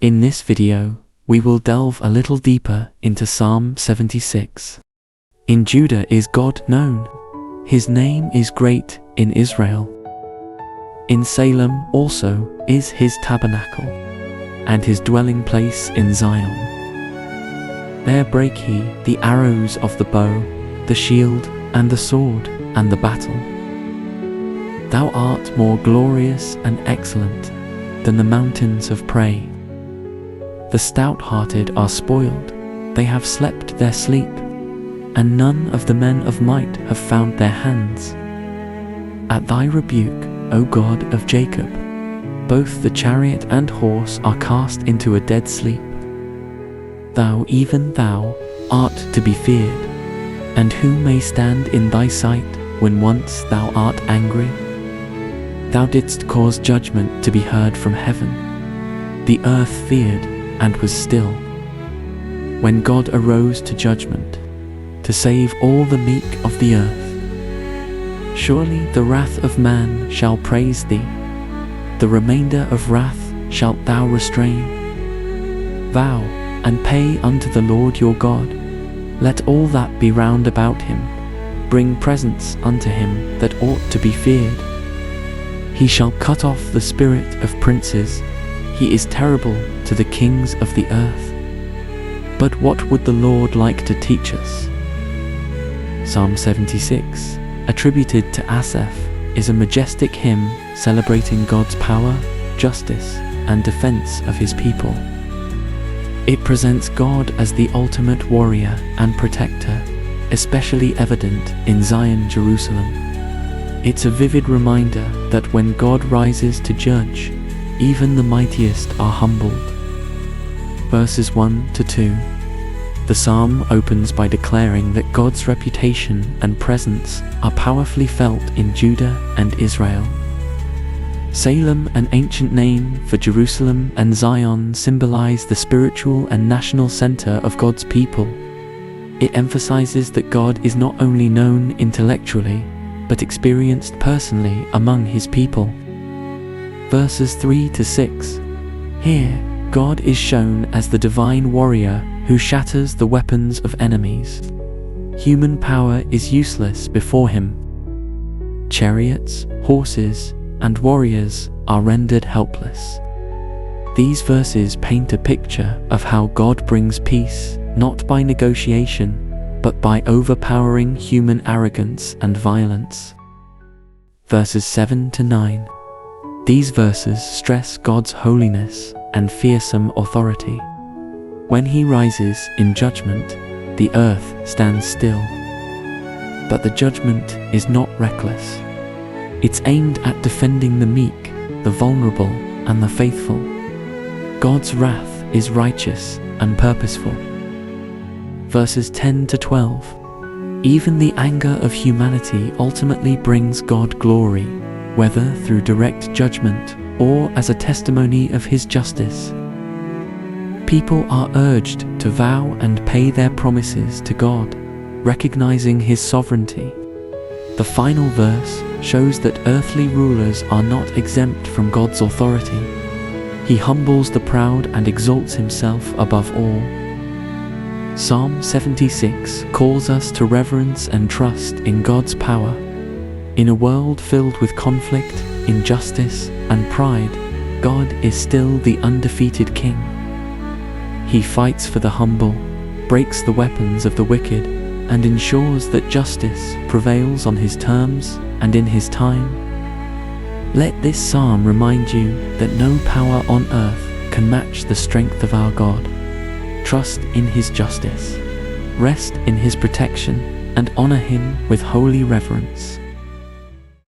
In this video, we will delve a little deeper into Psalm 76. In Judah is God known. His name is great in Israel. In Salem also is his tabernacle, and his dwelling place in Zion. There brake he the arrows of the bow, the shield, and the sword, and the battle. Thou art more glorious and excellent than the mountains of prey. The stout-hearted are spoiled, they have slept their sleep, and none of the men of might have found their hands. At thy rebuke, O God of Jacob, both the chariot and horse are cast into a dead sleep. Thou, even thou, art to be feared, and who may stand in thy sight when once thou art angry? Thou didst cause judgment to be heard from heaven. The earth feared and was still. When God arose to judgment, to save all the meek of the earth. Surely the wrath of man shall praise thee, the remainder of wrath shalt thou restrain. Vow and pay unto the Lord your God, let all that be round about him, bring presents unto him that ought to be feared. He shall cut off the spirit of princes, he is terrible to the kings of the earth. But what would the Lord like to teach us? Psalm 76, attributed to Asaph, is a majestic hymn celebrating God's power, justice, and defense of his people. It presents God as the ultimate warrior and protector, especially evident in Zion, Jerusalem. It's a vivid reminder that when God rises to judge, even the mightiest are humbled. Verses 1 to 2. The psalm opens by declaring that God's reputation and presence are powerfully felt in Judah and Israel. Salem, an ancient name for Jerusalem, and Zion symbolize the spiritual and national center of God's people. It emphasizes that God is not only known intellectually, but experienced personally among his people. Verses 3 to 6. Here, God is shown as the divine warrior who shatters the weapons of enemies. Human power is useless before him. Chariots, horses, and warriors are rendered helpless. These verses paint a picture of how God brings peace, not by negotiation, but by overpowering human arrogance and violence. Verses 7 to 9. These verses stress God's holiness and fearsome authority. When he rises in judgment, the earth stands still. But the judgment is not reckless. It's aimed at defending the meek, the vulnerable, and the faithful. God's wrath is righteous and purposeful. Verses 10 to 12. Even the anger of humanity ultimately brings God glory, whether through direct judgment or as a testimony of his justice. People are urged to vow and pay their promises to God, recognizing his sovereignty. The final verse shows that earthly rulers are not exempt from God's authority. He humbles the proud and exalts himself above all. Psalm 76 calls us to reverence and trust in God's power. In a world filled with conflict, injustice, and pride, God is still the undefeated King. He fights for the humble, breaks the weapons of the wicked, and ensures that justice prevails on his terms and in his time. Let this psalm remind you that no power on earth can match the strength of our God. Trust in his justice, rest in his protection, and honor him with holy reverence.